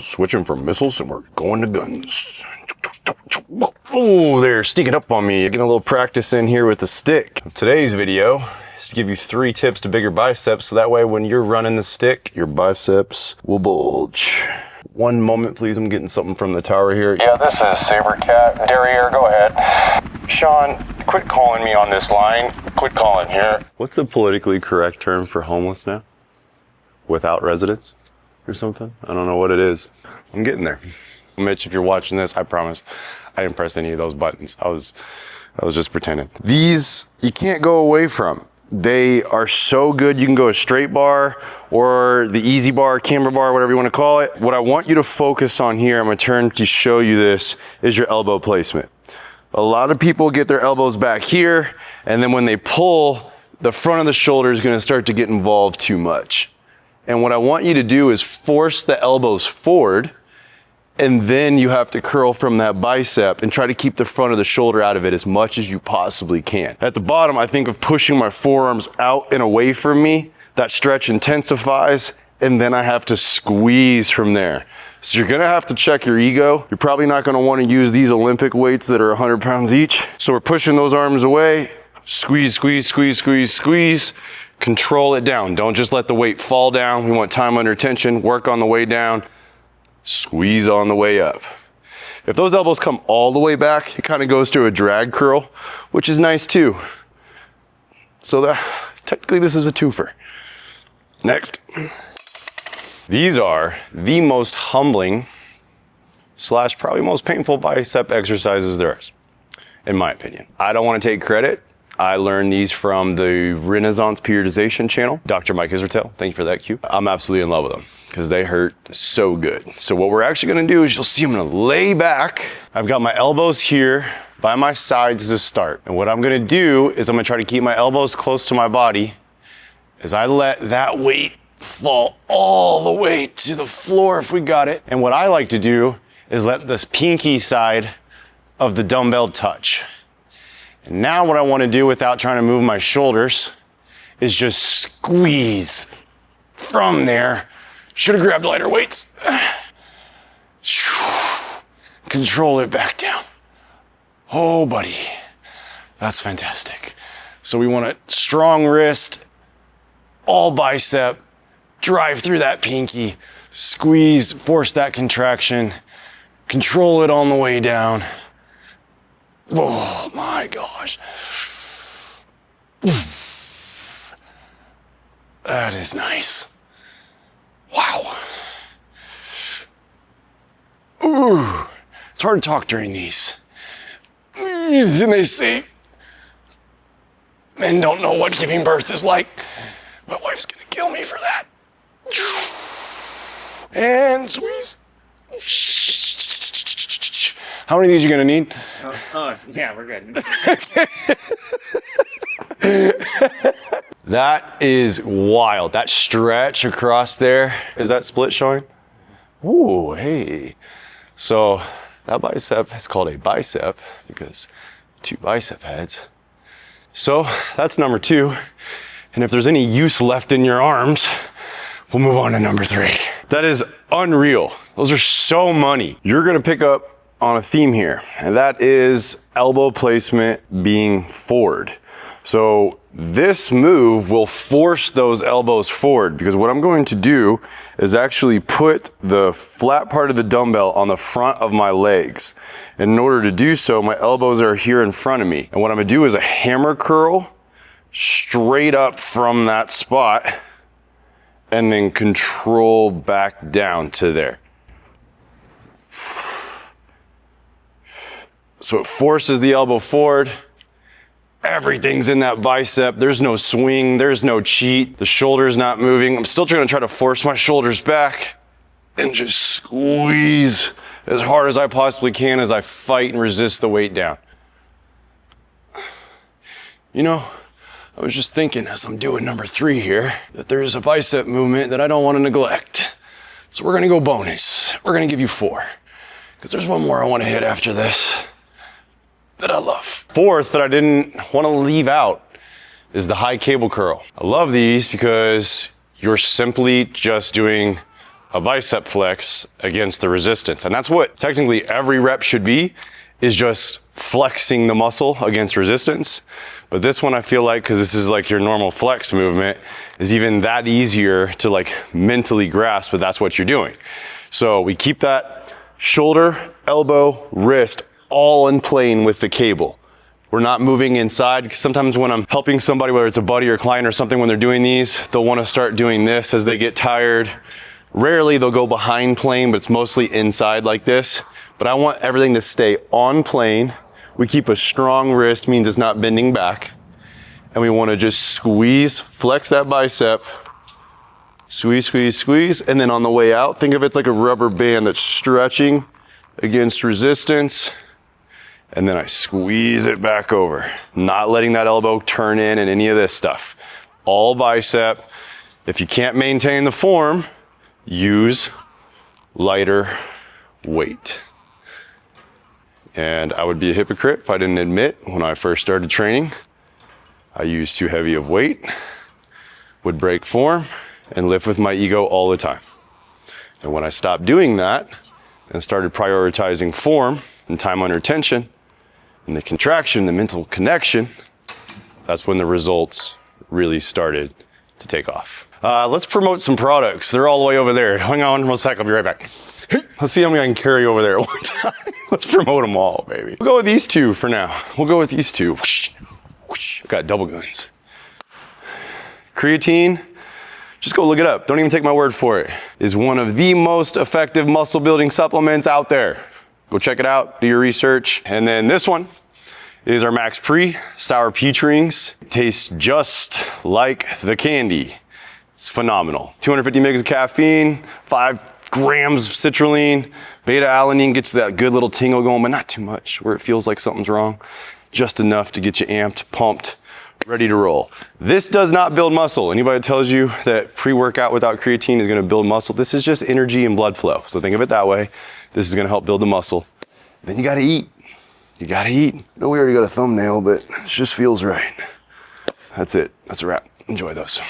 Switching from missiles and we're going to guns. Oh, they're sneaking up on me. Getting a little practice in here with the stick. Today's video is to give you 3 tips to bigger biceps, so that way when you're running the stick, your biceps will bulge. One moment, please. I'm getting something from the tower here. Yeah, this is Saber Cat. Derriere, go ahead. Sean, quit calling me on this line. Quit calling here. What's the politically correct term for homeless now? Without residence or something? I don't know what it is. I'm getting there. Mitch, if you're watching this, I promise I didn't press any of those buttons. I was just pretending. These you can't go away from. They are so good. You can go a straight bar or the easy bar, camber bar, whatever you want to call it. What I want you to focus on here, I'm going to turn to show you this, is your elbow placement. A lot of people get their elbows back here, and then when they pull, the front of the shoulder is going to start to get involved too much. And what I want you to do is force the elbows forward, and then you have to curl from that bicep and try to keep the front of the shoulder out of it as much as you possibly can. At the bottom, I think of pushing my forearms out and away from me. That stretch intensifies, and then I have to squeeze from there. So you're gonna have to check your ego. You're probably not gonna wanna use these Olympic weights that are 100 pounds each. So we're pushing those arms away. Squeeze, squeeze, squeeze, squeeze, squeeze. Control it down. Don't just let the weight fall down. We want time under tension. Work on the way down. Squeeze on the way up. If those elbows come all the way back, it kind of goes to a drag curl, which is nice too. So technically this is a twofer. Next. These are the most humbling / probably most painful bicep exercises there is, in my opinion. I don't want to take credit. I learned these from the Renaissance Periodization channel. Dr. Mike Israel, thank you for that cue. I'm absolutely in love with them because they hurt so good. So what we're actually gonna do is you'll see I'm gonna lay back. I've got my elbows here by my sides to start. And what I'm gonna do is I'm gonna try to keep my elbows close to my body as I let that weight fall all the way to the floor if we got it. And what I like to do is let this pinky side of the dumbbell touch. And now what I want to do without trying to move my shoulders is just squeeze from there. Should have grabbed lighter weights. Control it back down. Oh, buddy. That's fantastic. So we want a strong wrist, all bicep, drive through that pinky, squeeze, force that contraction, control it on the way down. Oh my gosh. That is nice. Wow. Ooh. It's hard to talk during these. And they say, men don't know what giving birth is like. My wife's gonna kill me for that. And squeeze. How many of these are you gonna need? Oh, yeah, we're good. That is wild. That stretch across there. Is that split showing? Ooh, hey. So that bicep is called a bicep because 2 bicep heads. So that's number 2. And if there's any use left in your arms, we'll move on to number 3. That is unreal. Those are so money. You're gonna pick up on a theme here, and that is elbow placement being forward. So this move will force those elbows forward because what I'm going to do is actually put the flat part of the dumbbell on the front of my legs. And in order to do so, my elbows are here in front of me. And what I'm gonna do is a hammer curl straight up from that spot and then control back down to there. So it forces the elbow forward. Everything's in that bicep. There's no swing, there's no cheat. The shoulder's not moving. I'm still trying to force my shoulders back and just squeeze as hard as I possibly can as I fight and resist the weight down. You know, I was just thinking as I'm doing number 3 here, that there's a bicep movement that I don't want to neglect. So we're gonna go bonus. We're gonna give you 4, because there's one more I want to hit after this that I love. 4th that I didn't want to leave out is the high cable curl. I love these because you're simply just doing a bicep flex against the resistance. And that's what technically every rep should be, is just flexing the muscle against resistance. But this one I feel like, because this is like your normal flex movement, is even that easier to like mentally grasp, but that's what you're doing. So we keep that shoulder, elbow, wrist all in plane with the cable. We're not moving inside. Sometimes when I'm helping somebody, whether it's a buddy or client or something, when they're doing these, they'll want to start doing this as they get tired. Rarely they'll go behind plane, but it's mostly inside like this. But I want everything to stay on plane. We keep a strong wrist, means it's not bending back. And we want to just squeeze, flex that bicep, squeeze, squeeze, squeeze. And then on the way out, think of it's like a rubber band that's stretching against resistance. And then I squeeze it back over, not letting that elbow turn in and any of this stuff. All bicep. If you can't maintain the form, use lighter weight. And I would be a hypocrite if I didn't admit, when I first started training, I used too heavy of weight, would break form, and lift with my ego all the time. And when I stopped doing that and started prioritizing form and time under tension, and the contraction, the mental connection, that's when the results really started to take off. Let's promote some products. They're all the way over there. Hang on 1 sec, I'll be right back. Let's see how many I can carry over there at one time. Let's promote them all, baby. We'll go with these two for now. We'll go with these two. I've got double guns. Creatine, just go look it up. Don't even take my word for it. Is one of the most effective muscle building supplements out there. Go check it out, do your research. And then this one is our Max Pre Sour Peach Rings. It tastes just like the candy. It's phenomenal. 250 mg of caffeine, 5 grams of citrulline, beta alanine gets that good little tingle going, but not too much where it feels like something's wrong. Just enough to get you amped, pumped, ready to roll. This does not build muscle. Anybody that tells you that pre-workout without creatine is gonna build muscle, this is just energy and blood flow. So think of it that way. This is gonna help build the muscle. Then you gotta eat. You gotta eat. I know we already got a thumbnail, but it just feels right. That's it. That's a wrap. Enjoy those.